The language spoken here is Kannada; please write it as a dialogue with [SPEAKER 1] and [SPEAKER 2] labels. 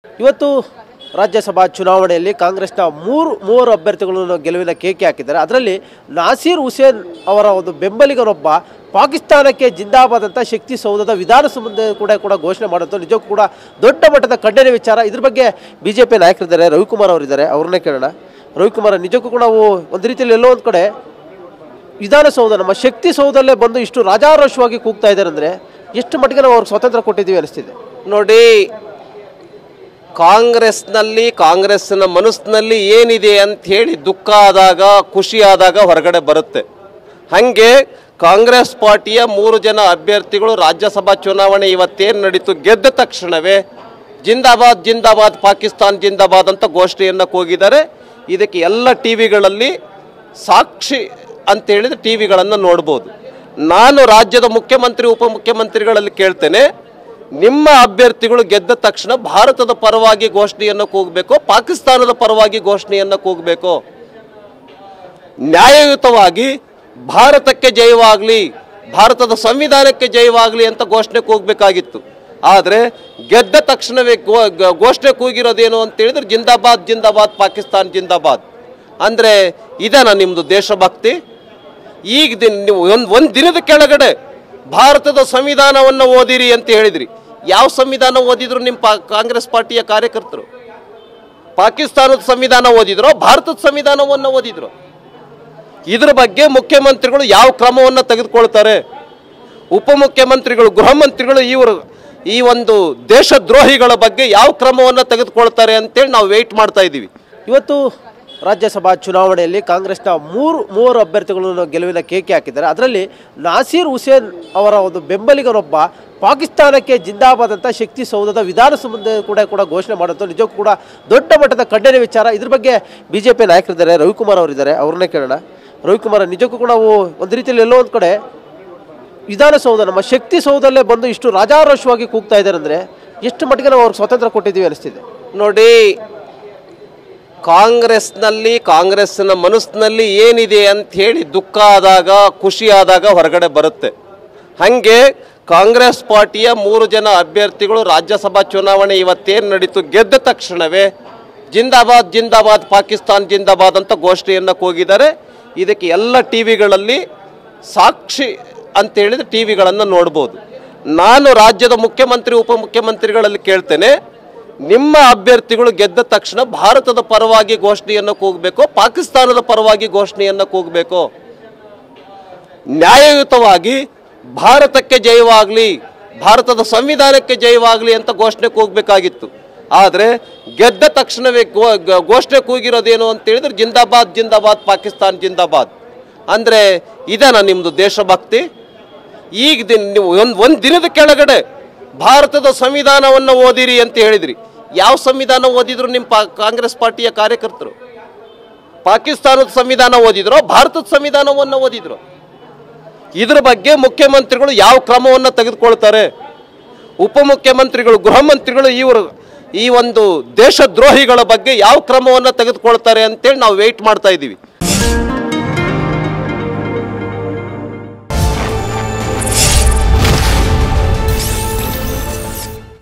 [SPEAKER 1] ಇವತ್ತು ರಾಜ್ಯಸಭಾ ಚುನಾವಣೆಯಲ್ಲಿ ಕಾಂಗ್ರೆಸ್ನ ಮೂವರು ಅಭ್ಯರ್ಥಿಗಳನ್ನು ಗೆಲುವಿನ ಕೇಕೆ ಹಾಕಿದ್ದಾರೆ. ಅದರಲ್ಲಿ ನಾಸೀರ್ ಹುಸೇನ್ ಅವರ ಒಂದು ಬೆಂಬಲಿಗರೊಬ್ಬ ಪಾಕಿಸ್ತಾನಕ್ಕೆ ಜಿಂದಾಬಾದ್ ಅಂತ ಶಕ್ತಿ ಸೌಧದ ವಿಧಾನಸೌಧ ಕೂಡ ಘೋಷಣೆ ಮಾಡುತ್ತೆ. ನಿಜಕ್ಕೂ ಕೂಡ ದೊಡ್ಡ ಮಟ್ಟದ ಖಂಡನೆ ವಿಚಾರ. ಇದ್ರ ಬಗ್ಗೆ ಬಿಜೆಪಿ ನಾಯಕರಿದ್ದಾರೆ, ರವಿಕುಮಾರ್ ಅವರಿದ್ದಾರೆ, ಅವ್ರನ್ನೇ ಕೇಳೋಣ. ರವಿಕುಮಾರ್, ನಿಜಕ್ಕೂ ಕೂಡ ನಾವು ಒಂದು ರೀತಿಯಲ್ಲಿ ಎಲ್ಲೋ ಒಂದು ಕಡೆ ವಿಧಾನಸೌಧ ನಮ್ಮ ಶಕ್ತಿ ಸೌಧಲ್ಲೇ ಬಂದು ಇಷ್ಟು ರಾಜಾರೋಷವಾಗಿ ಕೂಗ್ತಾ ಇದ್ದಾರೆ ಅಂದರೆ ಎಷ್ಟು ಮಟ್ಟಿಗೆ ನಾವು ಅವ್ರಿಗೆ ಸ್ವಾತಂತ್ರ್ಯ ಕೊಟ್ಟಿದ್ದೀವಿ ಅನಿಸ್ತಿದೆ
[SPEAKER 2] ನೋಡಿ. ಕಾಂಗ್ರೆಸ್ನ ಮನಸ್ಸಿನಲ್ಲಿ ಏನಿದೆ ಅಂತ ಹೇಳಿ ದುಃಖ ಆದಾಗ, ಖುಷಿ ಆದಾಗ ಹೊರಗಡೆ ಬರುತ್ತೆ. ಹಾಗೆ ಕಾಂಗ್ರೆಸ್ ಪಾರ್ಟಿಯ 3 ಜನ ಅಭ್ಯರ್ಥಿಗಳು ರಾಜ್ಯಸಭಾ ಚುನಾವಣೆ ಇವತ್ತೇನು ನಡೀತು ಗೆದ್ದ ತಕ್ಷಣವೇ ಜಿಂದಾಬಾದ್ ಜಿಂದಾಬಾದ್ ಪಾಕಿಸ್ತಾನ್ ಜಿಂದಾಬಾದ್ ಅಂತ ಘೋಷಣೆಯನ್ನು ಕೂಗಿದ್ದಾರೆ. ಇದಕ್ಕೆ ಎಲ್ಲ ಟಿವಿಗಳಲ್ಲಿ ಸಾಕ್ಷಿ ಅಂತ ಹೇಳಿದ್ರೆ ಟಿವಿಗಳನ್ನು ನೋಡ್ಬೋದು. ನಾನು ರಾಜ್ಯದ ಮುಖ್ಯಮಂತ್ರಿ ಉಪಮುಖ್ಯಮಂತ್ರಿಗಳಲ್ಲಿ ಕೇಳ್ತೇನೆ, ನಿಮ್ಮ ಅಭ್ಯರ್ಥಿಗಳು ಗೆದ್ದ ತಕ್ಷಣ ಭಾರತದ ಪರವಾಗಿ ಘೋಷಣೆಯನ್ನು ಕೂಗಬೇಕು, ಪಾಕಿಸ್ತಾನದ ಪರವಾಗಿ ಘೋಷಣೆಯನ್ನು ಕೂಗಬೇಕು. ನ್ಯಾಯಯುತವಾಗಿ ಭಾರತಕ್ಕೆ ಜಯವಾಗಲಿ, ಭಾರತದ ಸಂವಿಧಾನಕ್ಕೆ ಜಯವಾಗಲಿ ಅಂತ ಘೋಷಣೆ ಕೂಗಬೇಕಾಗಿತ್ತು. ಆದರೆ ಗೆದ್ದ ತಕ್ಷಣವೇ ಘೋಷಣೆ ಕೂಗಿರೋದೇನು ಅಂತ ಹೇಳಿದ್ರೆ ಜಿಂದಾಬಾದ್ ಜಿಂದಾಬಾದ್ ಪಾಕಿಸ್ತಾನ್ ಜಿಂದಾಬಾದ್. ಅಂದರೆ ಇದನ್ನ ನಿಮ್ಮದು ದೇಶಭಕ್ತಿ? ಈಗ ನೀವು ಒಂದು ದಿನದ ಕೆಳಗಡೆ ಭಾರತದ ಸಂವಿಧಾನವನ್ನು ಓದಿರಿ ಅಂತ ಹೇಳಿದ್ರಿ. ಯಾವ ಸಂವಿಧಾನ ಓದಿದ್ರು ನಿಮ್ಮ ಕಾಂಗ್ರೆಸ್ ಪಾರ್ಟಿಯ ಕಾರ್ಯಕರ್ತರು? ಪಾಕಿಸ್ತಾನದ ಸಂವಿಧಾನ ಓದಿದ್ರು, ಭಾರತದ ಸಂವಿಧಾನವನ್ನು ಓದಿದ್ರು? ಇದ್ರ ಬಗ್ಗೆ ಮುಖ್ಯಮಂತ್ರಿಗಳು ಯಾವ ಕ್ರಮವನ್ನು ತೆಗೆದುಕೊಳ್ತಾರೆ? ಉಪಮುಖ್ಯಮಂತ್ರಿಗಳು, ಗೃಹ ಮಂತ್ರಿಗಳು ಇವರು ಈ ಒಂದು ದೇಶದ್ರೋಹಿಗಳ ಬಗ್ಗೆ ಯಾವ ಕ್ರಮವನ್ನು ತೆಗೆದುಕೊಳ್ತಾರೆ ಅಂತೇಳಿ ನಾವು ವೆಯ್ಟ್ ಮಾಡ್ತಾ ಇದ್ದೀವಿ.
[SPEAKER 1] ಇವತ್ತು ರಾಜ್ಯಸಭಾ ಚುನಾವಣೆಯಲ್ಲಿ ಕಾಂಗ್ರೆಸ್ನ ಮೂವರು ಅಭ್ಯರ್ಥಿಗಳನ್ನು ಗೆಲುವಿನ ಕೇಕೆ ಹಾಕಿದ್ದಾರೆ. ಅದರಲ್ಲಿ ನಾಸೀರ್ ಹುಸೇನ್ ಅವರ ಒಂದು ಬೆಂಬಲಿಗರೊಬ್ಬ ಪಾಕಿಸ್ತಾನಕ್ಕೆ ಜಿಂದಾಬಾದ್ ಅಂತ ಶಕ್ತಿ ಸೌಧದ ವಿಧಾನಸೌಧ ಕೂಡ ಘೋಷಣೆ ಮಾಡುತ್ತೆ. ನಿಜಕ್ಕೂ ಕೂಡ ದೊಡ್ಡ ಮಟ್ಟದ ಖಂಡನೆ ವಿಚಾರ. ಇದ್ರ ಬಗ್ಗೆ ಬಿಜೆಪಿ ನಾಯಕರಿದ್ದಾರೆ, ರವಿಕುಮಾರ್ ಅವರಿದ್ದಾರೆ, ಅವ್ರನ್ನೇ ಕೇಳೋಣ. ರವಿಕುಮಾರ್, ನಿಜಕ್ಕೂ ಕೂಡ ನಾವು ಒಂದು ರೀತಿಯಲ್ಲಿ ಎಲ್ಲೋ ಒಂದು ಕಡೆ ವಿಧಾನಸೌಧ ನಮ್ಮ ಶಕ್ತಿ ಸೌಧಲ್ಲೇ ಬಂದು ಇಷ್ಟು ರಾಜಾರೋಷವಾಗಿ ಕೂಗ್ತಾ ಇದ್ದಾರೆ ಅಂದರೆ ಎಷ್ಟು ಮಟ್ಟಿಗೆ ನಾವು ಅವ್ರಿಗೆ ಸ್ವಾತಂತ್ರ್ಯ ಕೊಟ್ಟಿದ್ದೀವಿ ಅನಿಸ್ತಿದೆ.
[SPEAKER 2] ನೋಡಿ, ಕಾಂಗ್ರೆಸ್ನ ಮನಸ್ಸಿನಲ್ಲಿ ಏನಿದೆ ಅಂತ ಹೇಳಿ ದುಃಖ ಆದಾಗ, ಖುಷಿ ಆದಾಗ ಹೊರಗಡೆ ಬರುತ್ತೆ. ಹಾಗೆ ಕಾಂಗ್ರೆಸ್ ಪಾರ್ಟಿಯ 3 ಜನ ಅಭ್ಯರ್ಥಿಗಳು ರಾಜ್ಯಸಭಾ ಚುನಾವಣೆ ಇವತ್ತೇನು ನಡೀತು ಗೆದ್ದ ತಕ್ಷಣವೇ ಜಿಂದಾಬಾದ್ ಜಿಂದಾಬಾದ್ ಪಾಕಿಸ್ತಾನ್ ಜಿಂದಾಬಾದ್ ಅಂತ ಘೋಷಣೆಯನ್ನು ಕೂಗಿದ್ದಾರೆ. ಇದಕ್ಕೆ ಎಲ್ಲ ಟಿವಿಗಳಲ್ಲಿ ಸಾಕ್ಷಿ ಅಂತ ಹೇಳಿದ್ರೆ ಟಿವಿಗಳನ್ನು ನೋಡ್ಬೋದು. ನಾನು ರಾಜ್ಯದ ಮುಖ್ಯಮಂತ್ರಿ ಉಪಮುಖ್ಯಮಂತ್ರಿಗಳಲ್ಲಿ ಕೇಳ್ತೇನೆ, ನಿಮ್ಮ ಅಭ್ಯರ್ಥಿಗಳು ಗೆದ್ದ ತಕ್ಷಣ ಭಾರತದ ಪರವಾಗಿ ಘೋಷಣೆಯನ್ನು ಕೂಗಬೇಕು, ಪಾಕಿಸ್ತಾನದ ಪರವಾಗಿ ಘೋಷಣೆಯನ್ನು ಕೂಗಬೇಕು. ನ್ಯಾಯಯುತವಾಗಿ ಭಾರತಕ್ಕೆ ಜಯವಾಗಲಿ, ಭಾರತದ ಸಂವಿಧಾನಕ್ಕೆ ಜಯವಾಗಲಿ ಅಂತ ಘೋಷಣೆ ಕೂಗಬೇಕಾಗಿತ್ತು. ಆದರೆ ಗೆದ್ದ ತಕ್ಷಣವೇ ಘೋಷಣೆ ಕೂಗಿರೋದೇನು ಅಂತ ಹೇಳಿದ್ರೆ ಜಿಂದಾಬಾದ್ ಜಿಂದಾಬಾದ್ ಪಾಕಿಸ್ತಾನ್ ಜಿಂದಾಬಾದ್. ಅಂದರೆ ಇದನ್ನ ನಿಮ್ಮದು ದೇಶಭಕ್ತಿ? ಈಗ ನೀವು ಒಂದು ದಿನದ ಕೆಳಗಡೆ ಭಾರತದ ಸಂವಿಧಾನವನ್ನು ಓದಿರಿ ಅಂತ ಹೇಳಿದ್ರಿ. ಯಾವ ಸಂವಿಧಾನ ಓದಿದ್ರು ನಿಮ್ಮ ಕಾಂಗ್ರೆಸ್ ಪಾರ್ಟಿಯ ಕಾರ್ಯಕರ್ತರು? ಪಾಕಿಸ್ತಾನದ ಸಂವಿಧಾನ ಓದಿದ್ರು, ಭಾರತದ ಸಂವಿಧಾನವನ್ನು ಓದಿದ್ರು? ಇದ್ರ ಬಗ್ಗೆ ಮುಖ್ಯಮಂತ್ರಿಗಳು ಯಾವ ಕ್ರಮವನ್ನು ತೆಗೆದುಕೊಳ್ತಾರೆ? ಉಪಮುಖ್ಯಮಂತ್ರಿಗಳು, ಗೃಹ ಮಂತ್ರಿಗಳು ಇವರು ಈ ಒಂದು ದೇಶದ್ರೋಹಿಗಳ ಬಗ್ಗೆ ಯಾವ ಕ್ರಮವನ್ನು ತೆಗೆದುಕೊಳ್ತಾರೆ ಅಂತೇಳಿ ನಾವು ವೆಯ್ಟ್ ಮಾಡ್ತಾ ಇದ್ದೀವಿ.